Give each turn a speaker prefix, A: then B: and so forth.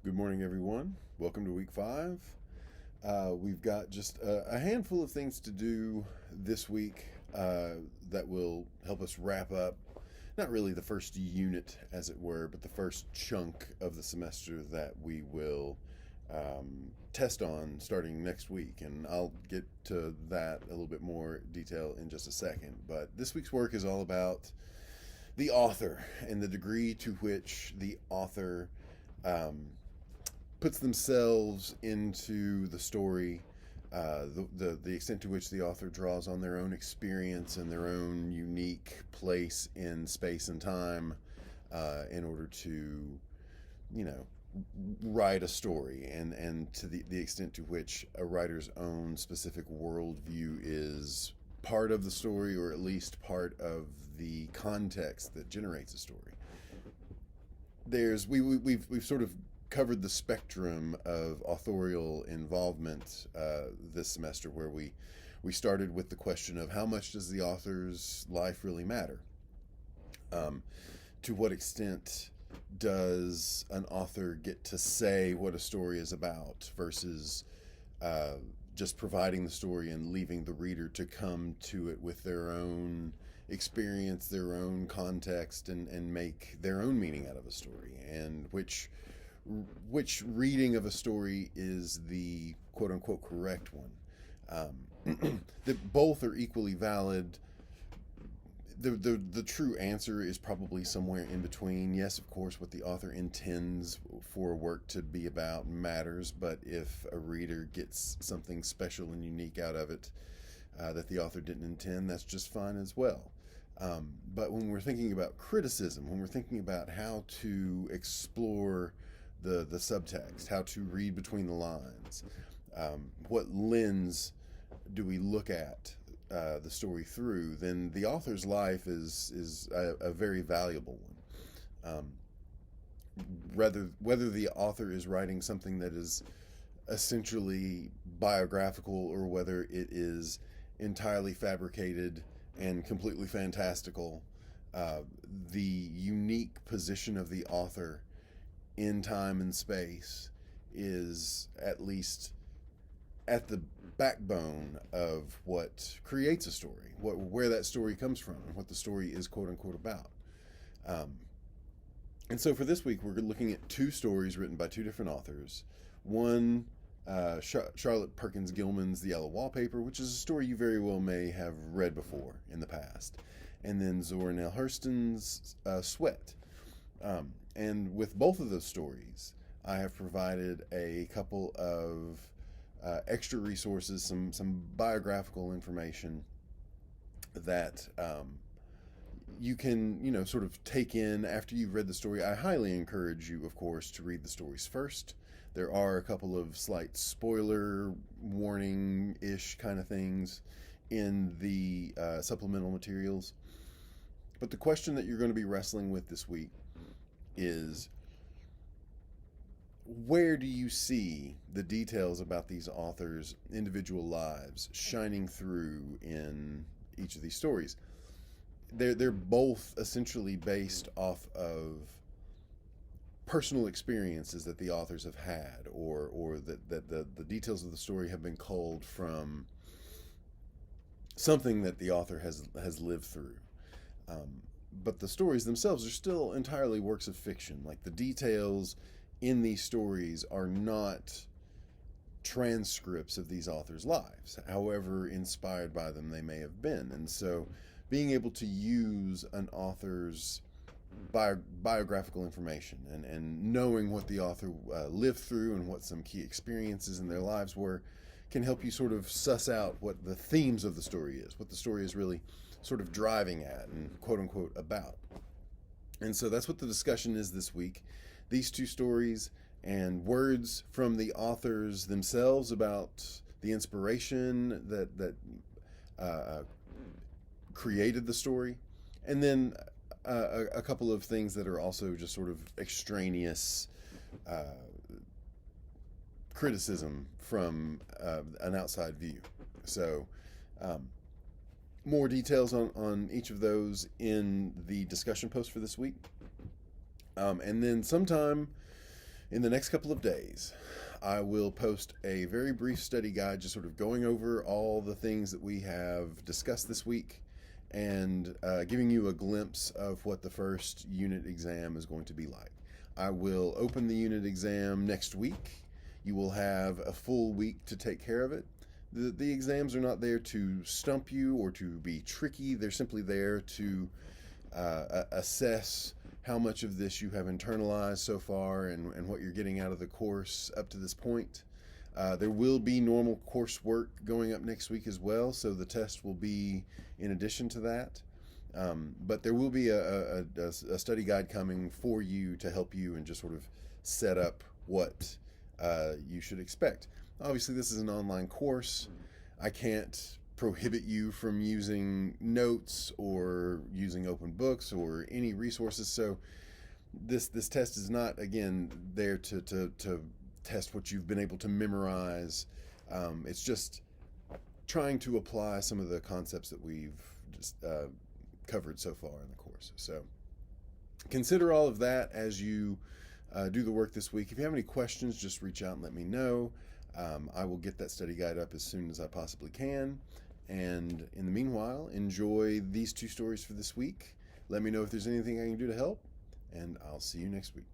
A: Good morning, everyone. Welcome to week 5. We've got just a handful of things to do this week that will help us wrap up, not really the first unit, as it were, but the first chunk of the semester that we will test on starting next week. And I'll get to that a little bit more detail in just a second. But this week's work is all about the author and the degree to which the author puts themselves into the story, the extent to which the author draws on their own experience and their own unique place in space and time in order to, you know, write a story, and to the extent to which a writer's own specific worldview is part of the story, or at least part of the context that generates a story. We've sort of covered the spectrum of authorial involvement this semester, where we started with the question of how much does the author's life really matter? To what extent does an author get to say what a story is about versus just providing the story and leaving the reader to come to it with their own experience, their own context, and make their own meaning out of a story? And which reading of a story is the quote unquote correct one? That both are equally valid. The true answer is probably somewhere in between. Yes, of course, what the author intends for a work to be about matters, but if a reader gets something special and unique out of it that the author didn't intend, that's just fine as well. But when we're thinking about criticism, when we're thinking about how to explore the subtext, how to read between the lines, what lens do we look at the story through, then the author's life is a very valuable one. Whether the author is writing something that is essentially biographical, or whether it is entirely fabricated and completely fantastical, the unique position of the author in time and space is at least at the backbone of what creates a story, where that story comes from, and what the story is quote unquote about. And so for this week, we're looking at two stories written by two different authors. One, Charlotte Perkins Gilman's The Yellow Wallpaper, which is a story you very well may have read before in the past. And then Zora Neale Hurston's Sweat. And with both of those stories, I have provided a couple of extra resources, some biographical information that you can, sort of take in after you've read the story. I highly encourage you, of course, to read the stories first. There are a couple of slight spoiler warning-ish kind of things in the supplemental materials. But the question that you're going to be wrestling with this week is, where do you see the details about these authors' individual lives shining through in each of these stories? They're both essentially based off of personal experiences that the authors have had, or that the details of the story have been culled from something that the author has lived through. But the stories themselves are still entirely works of fiction. Like, the details in these stories are not transcripts of these authors' lives, however inspired by them they may have been. And so being able to use an author's biographical information, and knowing what the author lived through and what some key experiences in their lives were, can help you sort of suss out what the themes of the story is, what the story is really sort of driving at and quote unquote about. And so that's what the discussion is this week. These two stories and words from the authors themselves about the inspiration that created the story, and then a couple of things that are also just sort of extraneous criticism from an outside view. So more details on each of those in the discussion post for this week. And then sometime In the next couple of days, I will post a very brief study guide, just sort of going over all the things that we have discussed this week and giving you a glimpse of what the first unit exam is going to be like. I will open the unit exam next week. You will have a full week to take care of it. The exams are not there to stump you or to be tricky. They're simply there to assess how much of this you have internalized so far and what you're getting out of the course up to this point. There will be normal coursework going up next week as well, so the test will be in addition to that. But there will be a study guide coming for you to help you and just sort of set up what you should expect. Obviously, this is an online course. I can't prohibit you from using notes or using open books or any resources. So this test is not, again, there to test what you've been able to memorize. It's just trying to apply some of the concepts that we've just covered so far in the course. So consider all of that as you do the work this week. If you have any questions, just reach out and let me know. I will get that study guide up as soon as I possibly can. And in the meanwhile, enjoy these 2 stories for this week. Let me know if there's anything I can do to help, and I'll see you next week.